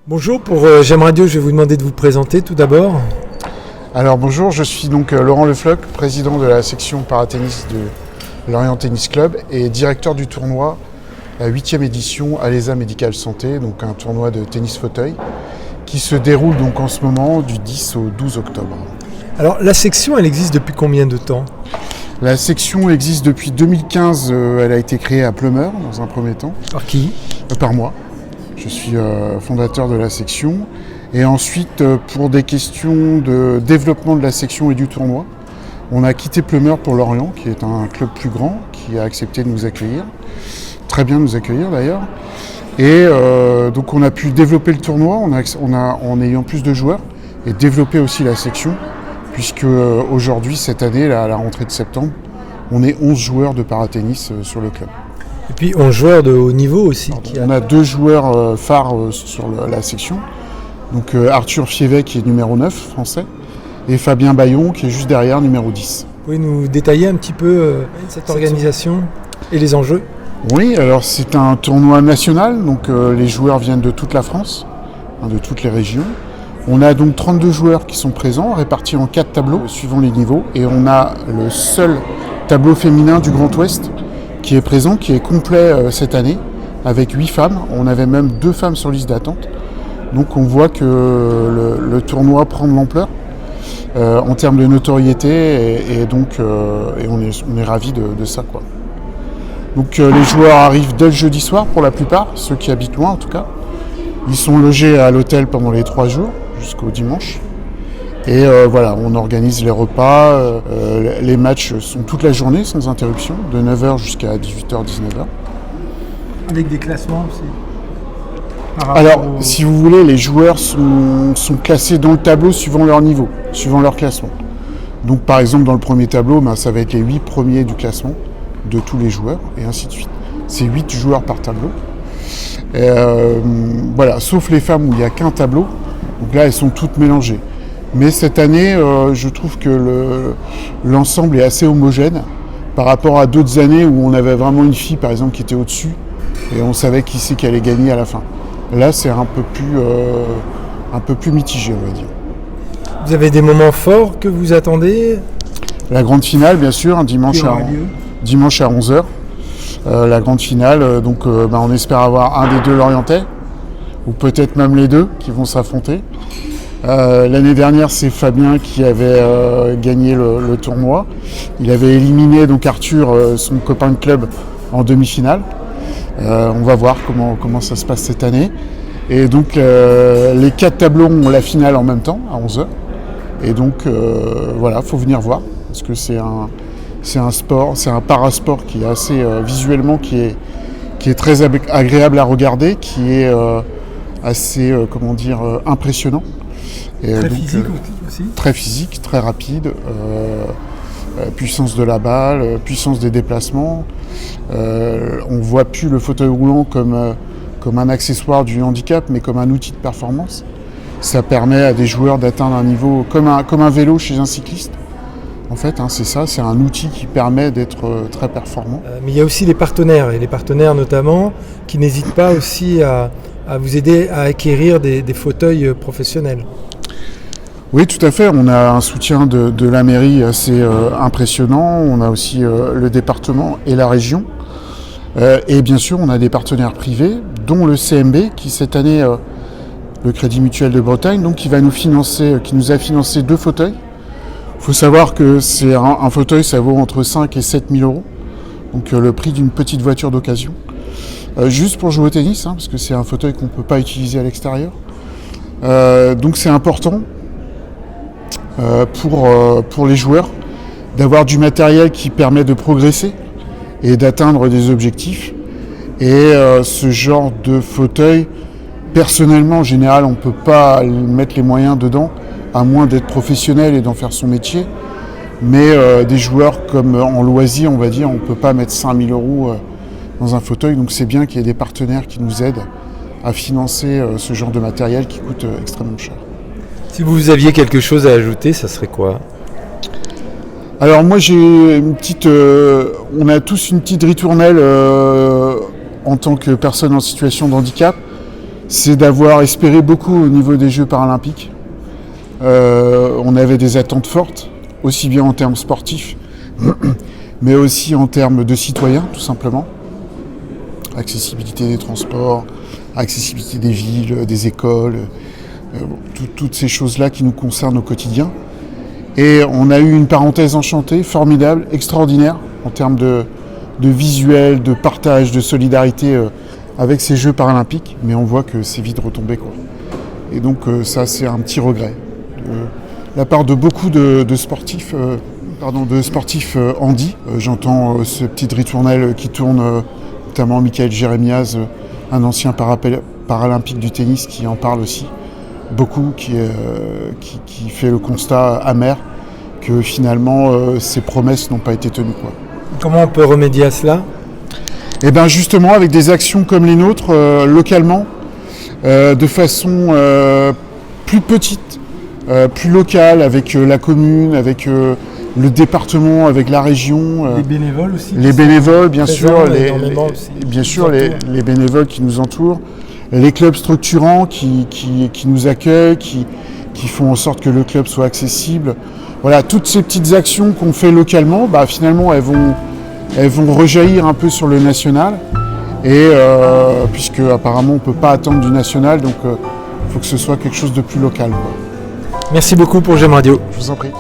Bonjour, pour J'aime Radio, je vais vous demander de vous présenter tout d'abord. Alors bonjour, je suis donc Laurent Lefloc, président de la section paratennis de Lorient Tennis Club et directeur du tournoi, la 8e édition Alesa Medical Santé, donc un tournoi de tennis fauteuil qui se déroule donc en ce moment du 10 au 12 octobre. Alors la section, elle existe depuis combien de temps ? La section existe depuis 2015, elle a été créée à Plumeur dans un premier temps. Par qui ? Par moi. Je suis fondateur de la section. Et ensuite, pour des questions de développement de la section et du tournoi, on a quitté Plumeur pour Lorient, qui est un club plus grand, qui a accepté de nous accueillir. Très bien nous accueillir d'ailleurs. Et donc on a pu développer le tournoi en ayant plus de joueurs et développer aussi la section, puisque aujourd'hui, cette année, à la rentrée de septembre, on est 11 joueurs de paratennis sur le club. Et puis 11 joueurs de haut niveau aussi. On a 2 joueurs phares sur la section. Donc Arthur Fievet qui est numéro 9 français et Fabien Bayon qui est juste derrière numéro 10. Vous pouvez nous détailler un petit peu cette organisation et les enjeux ? Oui, alors c'est un tournoi national, donc les joueurs viennent de toute la France, de toutes les régions. On a donc 32 joueurs qui sont présents, répartis en 4 tableaux suivant les niveaux, et on a le seul tableau féminin du Grand Ouest qui est présent, qui est complet cette année, avec 8 femmes. On avait même 2 femmes sur liste d'attente. Donc on voit que le tournoi prend de l'ampleur en termes de notoriété et on est ravis de ça, quoi. Donc les joueurs arrivent dès le jeudi soir pour la plupart, ceux qui habitent loin en tout cas. Ils sont logés à l'hôtel pendant les 3 jours jusqu'au dimanche. Et voilà, on organise les repas, les matchs sont toute la journée sans interruption, de 9h jusqu'à 18h, 19h. Avec des classements aussi. Alors, si vous voulez, les joueurs sont classés dans le tableau suivant leur niveau, suivant leur classement. Donc par exemple, dans le premier tableau, ça va être les 8 premiers du classement de tous les joueurs, et ainsi de suite. C'est 8 joueurs par tableau. Voilà, sauf les femmes où il n'y a qu'un tableau, donc là elles sont toutes mélangées. Mais cette année, je trouve que l'ensemble est assez homogène par rapport à d'autres années où on avait vraiment une fille, par exemple, qui était au-dessus et on savait qui c'est qui allait gagner à la fin. Là, c'est un peu plus mitigé, on va dire. Vous avez des moments forts que vous attendez ? La grande finale, bien sûr, un dimanche à 11h. La grande finale, on espère avoir un des 2 Lorientais, ou peut-être même les 2 qui vont s'affronter. L'année dernière, c'est Fabien qui avait gagné le tournoi. Il avait éliminé donc Arthur, son copain de club, en demi-finale. On va voir comment ça se passe cette année. Et donc les 4 tableaux ont la finale en même temps, à 11h. Et donc voilà, il faut venir voir, parce que c'est un sport, c'est un parasport qui est assez visuellement, qui est très agréable à regarder, qui est assez impressionnant. Et très physique aussi. Très physique, très rapide, puissance de la balle, puissance des déplacements. On ne voit plus le fauteuil roulant comme un accessoire du handicap, mais comme un outil de performance. Ça permet à des joueurs d'atteindre un niveau comme un vélo chez un cycliste. En fait, c'est ça, c'est un outil qui permet d'être très performant. Mais il y a aussi les partenaires, et les partenaires notamment, qui n'hésitent pas aussi à vous aider à acquérir des fauteuils professionnels. Oui, tout à fait. On a un soutien de la mairie assez impressionnant. On a aussi le département et la région. Et bien sûr, on a des partenaires privés, dont le CMB, qui cette année, le Crédit Mutuel de Bretagne, donc qui nous a financé 2 fauteuils. Il faut savoir que c'est un fauteuil, ça vaut entre 5 et 7 000 euros. Donc le prix d'une petite voiture d'occasion. Juste pour jouer au tennis, parce que c'est un fauteuil qu'on ne peut pas utiliser à l'extérieur. Donc c'est important pour les joueurs d'avoir du matériel qui permet de progresser et d'atteindre des objectifs. Et ce genre de fauteuil, personnellement, en général, on ne peut pas mettre les moyens dedans, à moins d'être professionnel et d'en faire son métier. Mais des joueurs comme en loisir, on va dire, on ne peut pas mettre 5 000 euros dans un fauteuil. Donc c'est bien qu'il y ait des partenaires qui nous aident à financer ce genre de matériel qui coûte extrêmement cher. Si vous aviez quelque chose à ajouter, ça serait quoi ? Alors moi j'ai une petite, on a tous une petite ritournelle en tant que personne en situation de handicap, c'est d'avoir espéré beaucoup au niveau des Jeux paralympiques. On avait des attentes fortes, aussi bien en termes sportifs, mais aussi en termes de citoyens tout simplement. Accessibilité des transports, accessibilité des villes, des écoles, toutes ces choses-là qui nous concernent au quotidien. Et on a eu une parenthèse enchantée, formidable, extraordinaire, en termes de visuel, de partage, de solidarité avec ces Jeux paralympiques, mais on voit que c'est vite retombé, quoi. Et donc ça, c'est un petit regret. De la part de beaucoup de sportifs, handi. J'entends ce petit ritournelle qui tourne, notamment Michael Jérémiaz, un ancien paralympique du tennis, qui en parle aussi. Beaucoup, qui fait le constat amer que finalement ces promesses n'ont pas été tenues, quoi. Comment on peut remédier à cela? Et bien justement avec des actions comme les nôtres, localement, de façon plus petite, plus locale, avec la commune, avec le département, avec la région. Les bénévoles aussi. Les bénévoles, bien sûr, les bénévoles qui nous entourent. Les clubs structurants qui nous accueillent, qui font en sorte que le club soit accessible. Voilà, toutes ces petites actions qu'on fait localement, finalement, elles vont rejaillir un peu sur le national. Et puisque apparemment on ne peut pas attendre du national, donc il faut que ce soit quelque chose de plus local, quoi. Merci beaucoup pour GEM Radio. Je vous en prie.